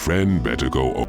friend better go.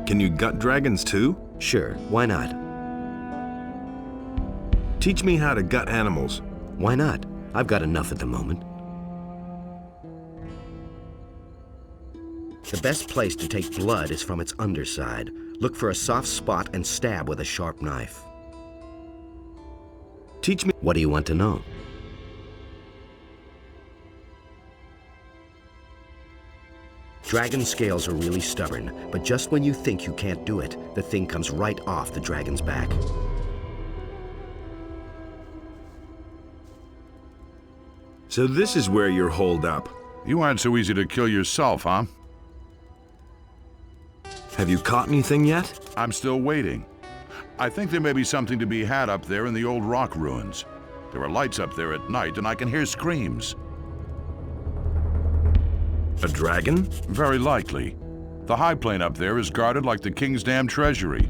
Can you gut dragons too? Sure, why not? Teach me how to gut animals. Why not? I've got enough at the moment. The best place to take blood is from its underside. Look for a soft spot and stab with a sharp knife. Teach me. What do you want to know? Dragon scales are really stubborn, but just when you think you can't do it, the thing comes right off the dragon's back. So this is where you're holed up. You aren't so easy to kill yourself, huh? Have you caught anything yet? I'm still waiting. I think there may be something to be had up there in the old rock ruins. There are lights up there at night, and I can hear screams. A dragon? Very likely. The high plain up there is guarded like the king's damn treasury.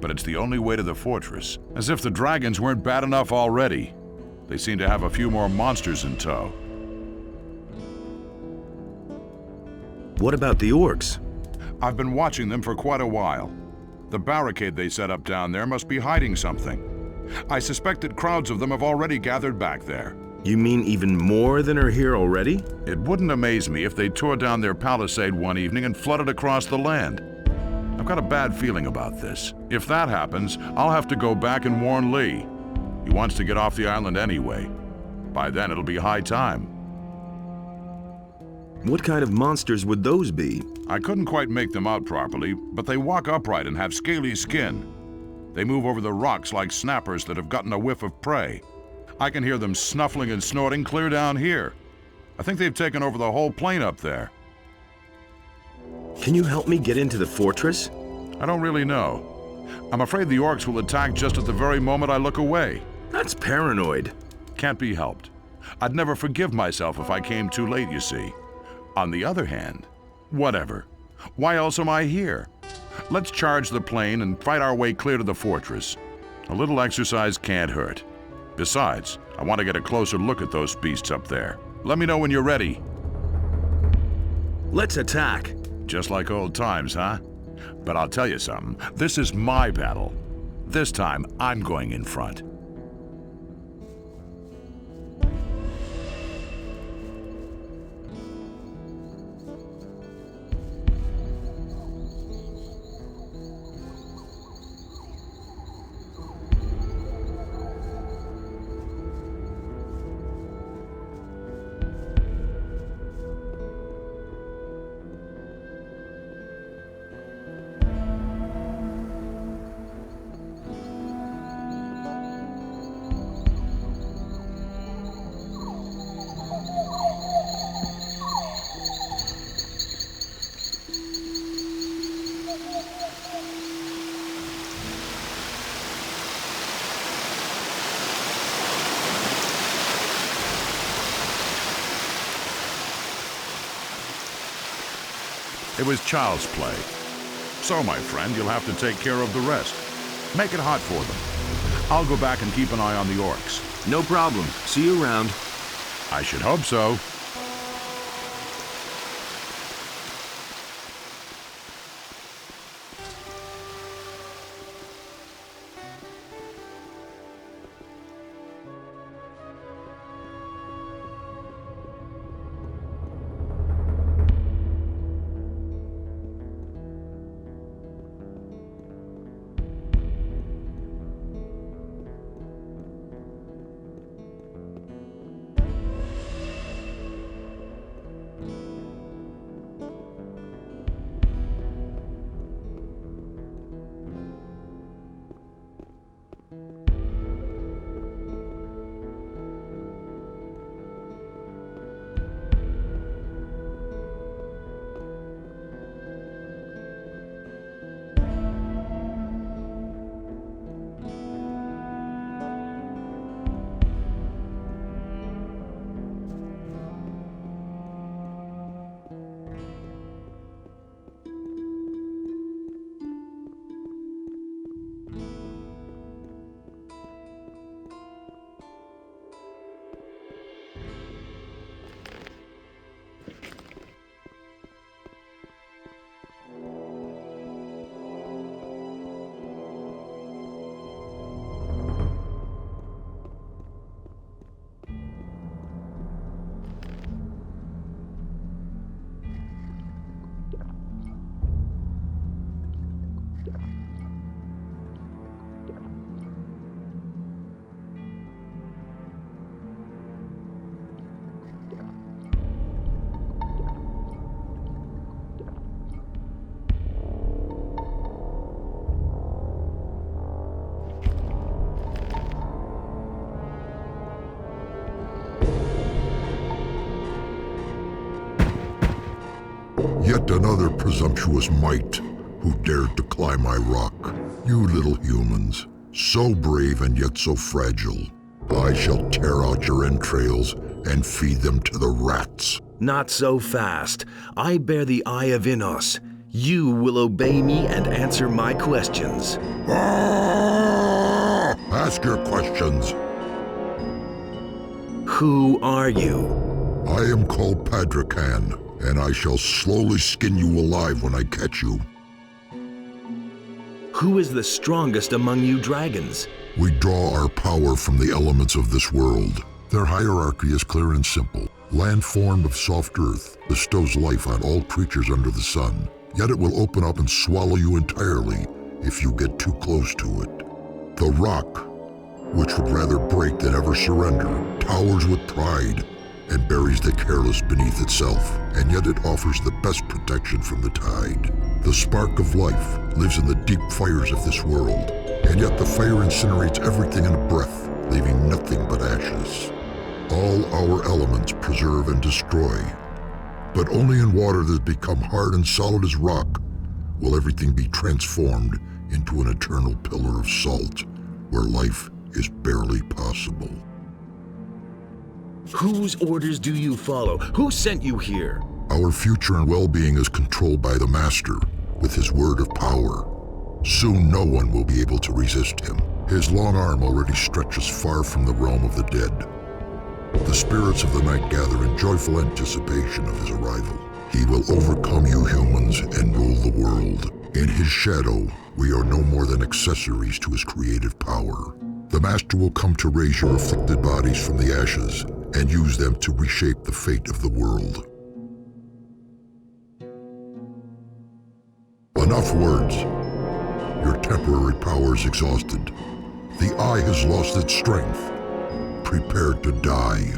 But it's the only way to the fortress. As if the dragons weren't bad enough already. They seem to have a few more monsters in tow. What about the orcs? I've been watching them for quite a while. The barricade they set up down there must be hiding something. I suspect that crowds of them have already gathered back there. You mean even more than are here already? It wouldn't amaze me if they tore down their palisade one evening and flooded across the land. I've got a bad feeling about this. If that happens, I'll have to go back and warn Lee. He wants to get off the island anyway. By then, it'll be high time. What kind of monsters would those be? I couldn't quite make them out properly, but they walk upright and have scaly skin. They move over the rocks like snappers that have gotten a whiff of prey. I can hear them snuffling and snorting clear down here. I think they've taken over the whole plain up there. Can you help me get into the fortress? I don't really know. I'm afraid the orcs will attack just at the very moment I look away. That's paranoid. Can't be helped. I'd never forgive myself if I came too late, you see. On the other hand, whatever. Why else am I here? Let's charge the plain and fight our way clear to the fortress. A little exercise can't hurt. Besides, I want to get a closer look at those beasts up there. Let me know when you're ready. Let's attack. Just like old times, huh? But I'll tell you something. This is my battle. This time, I'm going in front. It was child's play. So, my friend, you'll have to take care of the rest. Make it hot for them. I'll go back and keep an eye on the orcs. No problem. See you around. I should hope so. Yet another presumptuous mite who dared to climb my rock. You little humans, so brave and yet so fragile. I shall tear out your entrails and feed them to the rats. Not so fast. I bear the Eye of Innos. You will obey me and answer my questions. Ah! Ask your questions. Who are you? I am called Padrakan, and I shall slowly skin you alive when I catch you. Who is the strongest among you dragons? We draw our power from the elements of this world. Their hierarchy is clear and simple. Land formed of soft earth bestows life on all creatures under the sun. Yet it will open up and swallow you entirely if you get too close to it. The rock, which would rather break than ever surrender, towers with pride and buries the careless beneath itself, and yet it offers the best protection from the tide. The spark of life lives in the deep fires of this world, and yet the fire incinerates everything in a breath, leaving nothing but ashes. All our elements preserve and destroy, but only in water that has become hard and solid as rock will everything be transformed into an eternal pillar of salt, where life is barely possible. Whose orders do you follow? Who sent you here? Our future and well-being is controlled by the Master, with his word of power. Soon no one will be able to resist him. His long arm already stretches far from the realm of the dead. The spirits of the night gather in joyful anticipation of his arrival. He will overcome you humans and rule the world. In his shadow, we are no more than accessories to his creative power. The Master will come to raise your afflicted bodies from the ashes and use them to reshape the fate of the world. Enough words. Your temporary power is exhausted. The eye has lost its strength. Prepare to die.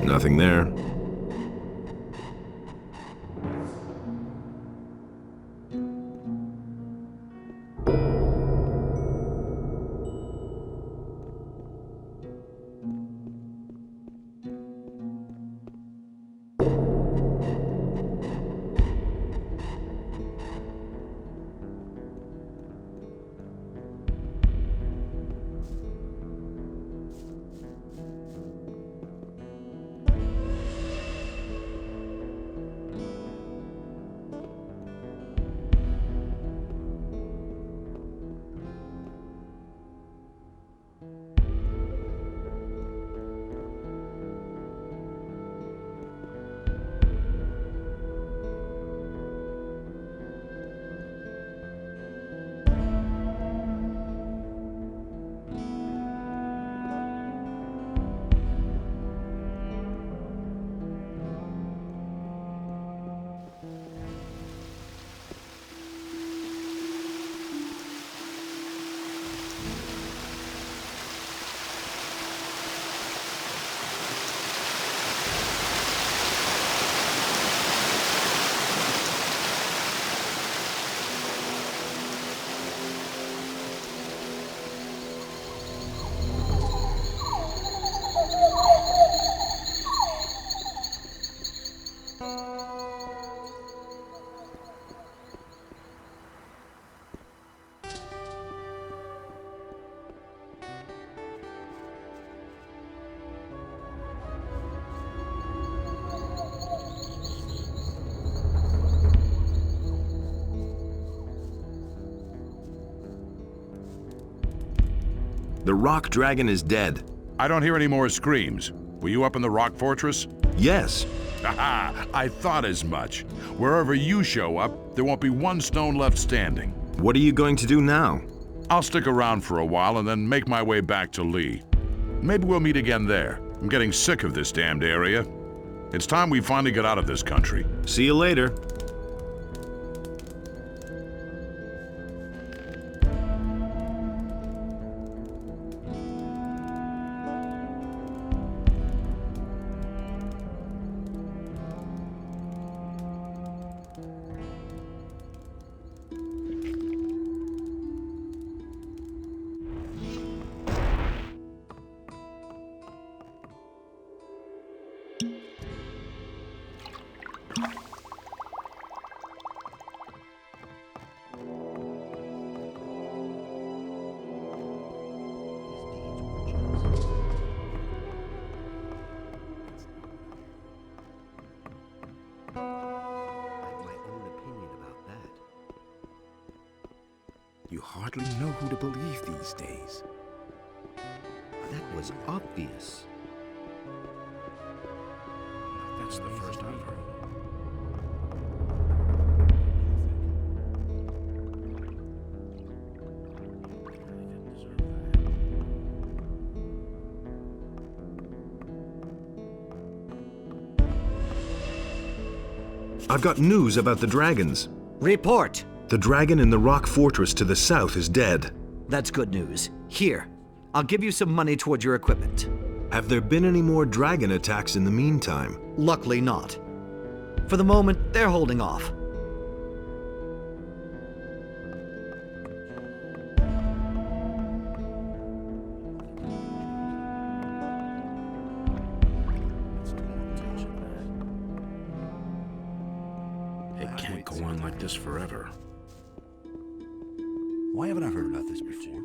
Nothing there. The rock dragon is dead. I don't hear any more screams. Were you up in the rock fortress? Yes. Aha! I thought as much. Wherever you show up, there won't be one stone left standing. What are you going to do now? I'll stick around for a while and then make my way back to Lee. Maybe we'll meet again there. I'm getting sick of this damned area. It's time we finally get out of this country. See you later. You hardly know who to believe these days. That was obvious. That's the first I've heard. I've got news about the dragons. Report! The dragon in the rock fortress to the south is dead. That's good news. Here, I'll give you some money toward your equipment. Have there been any more dragon attacks in the meantime? Luckily not. For the moment, they're holding off. It can't go on like this forever. Why haven't I heard about this before?